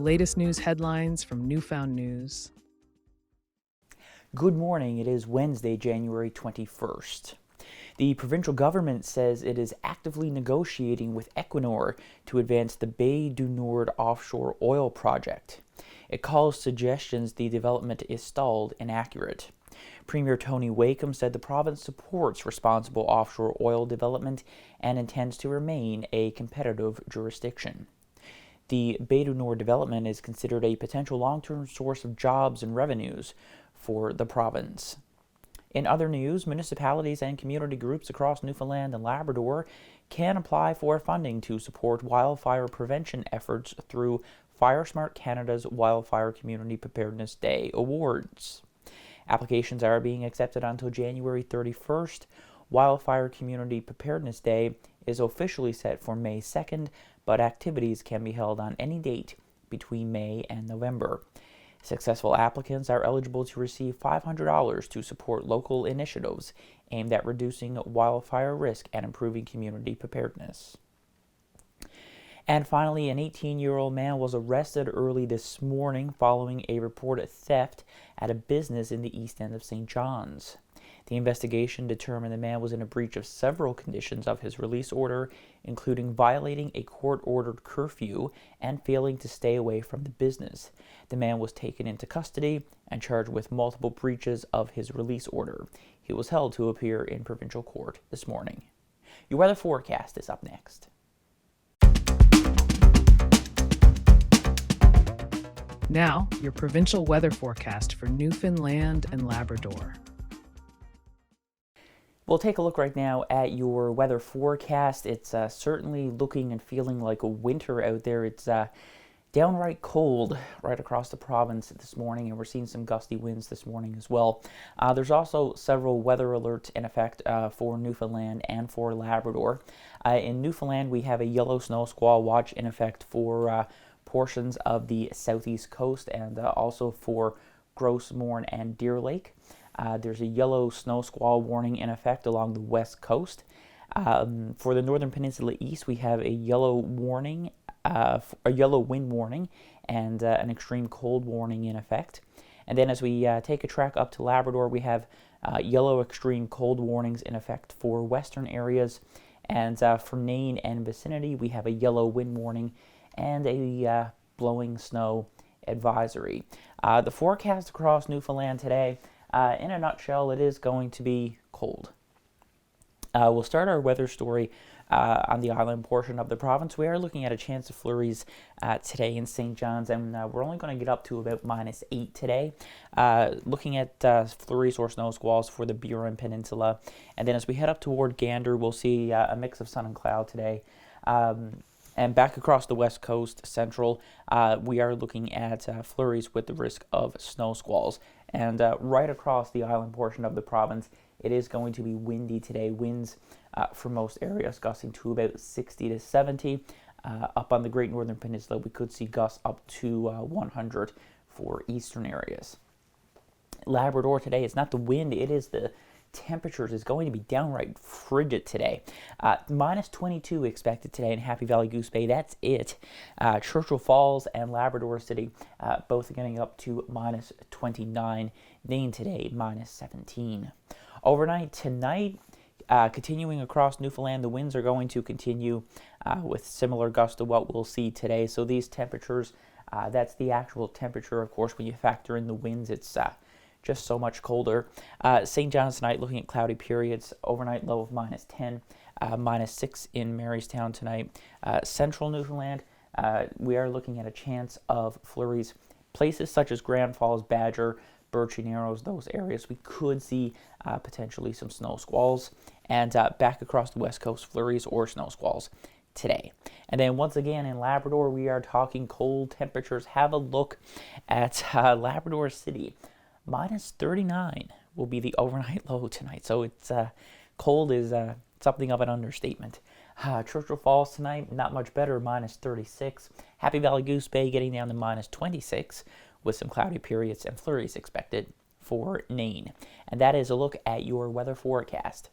latest news headlines from Newfound News. Good morning. It is Wednesday, January 21st. The provincial government says it is actively negotiating with Equinor to advance the Bay du Nord offshore oil project. It calls suggestions the development is stalled inaccurate. Premier Tony Wakeham said the province supports responsible offshore oil development and intends to remain a competitive jurisdiction. The Bay du Nord development is considered a potential long-term source of jobs and revenues for the province. In other news, municipalities and community groups across Newfoundland and Labrador can apply for funding to support wildfire prevention efforts through FireSmart Canada's Wildfire Community Preparedness Day Awards. Applications are being accepted until January 31st. Wildfire Community Preparedness Day is officially set for May 2nd, but activities can be held on any date between May and November. Successful applicants are eligible to receive $500 to support local initiatives aimed at reducing wildfire risk and improving community preparedness. And finally, an 18-year-old man was arrested early this morning following a reported theft at a business in the east end of St. John's. The investigation determined the man was in a breach of several conditions of his release order, including violating a court-ordered curfew and failing to stay away from the business. The man was taken into custody and charged with multiple breaches of his release order. He was held to appear in provincial court this morning. Your weather forecast is up next. Now, your provincial weather forecast for Newfoundland and Labrador. We'll take a look right now at your weather forecast. It's certainly looking and feeling like a winter out there. It's downright cold right across the province this morning, and we're seeing some gusty winds this morning as well. There's also several weather alerts in effect for Newfoundland and for Labrador. In Newfoundland, we have a yellow snow squall watch in effect for portions of the southeast coast and also for Gros Morne and Deer Lake. There's a yellow snow squall warning in effect along the west coast. For the northern peninsula east, we have a yellow warning, a yellow wind warning, and an extreme cold warning in effect. And then as we take a track up to Labrador, we have yellow extreme cold warnings in effect for western areas. And for Nain and vicinity, we have a yellow wind warning and a blowing snow advisory. The forecast across Newfoundland today, in a nutshell, it is going to be cold. We'll start our weather story on the island portion of the province. We are looking at a chance of flurries today in St. John's, and we're only going to get up to about -8 today. Looking at flurries or snow squalls for the Burin Peninsula. And then as we head up toward Gander, we'll see a mix of sun and cloud today. And back across the west coast, central, we are looking at flurries with the risk of snow squalls. And right across the island portion of the province, it is going to be windy today. Winds for most areas gusting to about 60 to 70. Up on the Great Northern Peninsula, we could see gusts up to 100 for eastern areas. Labrador today, it's not the wind, it is the temperatures. Is going to be downright frigid today. -22 expected today in Happy Valley Goose Bay. That's it. Churchill Falls and Labrador City both getting up to -29. Nain today -17. Overnight tonight, continuing across Newfoundland, the winds are going to continue with similar gusts to what we'll see today. So these temperatures, that's the actual temperature. Of course, when you factor in the winds, it's just so much colder. St. John's tonight, looking at cloudy periods. Overnight low of -10, -6 in Marystown tonight. Central Newfoundland, we are looking at a chance of flurries. Places such as Grand Falls, Badger, Birchy Narrows, those areas, we could see potentially some snow squalls. And back across the west coast, flurries or snow squalls today. And then once again in Labrador, we are talking cold temperatures. Have a look at Labrador City. -39 will be the overnight low tonight. So it's cold is something of an understatement. Churchill Falls tonight, not much better, -36. Happy Valley Goose Bay getting down to -26 with some cloudy periods and flurries expected for Nain. And that is a look at your weather forecast.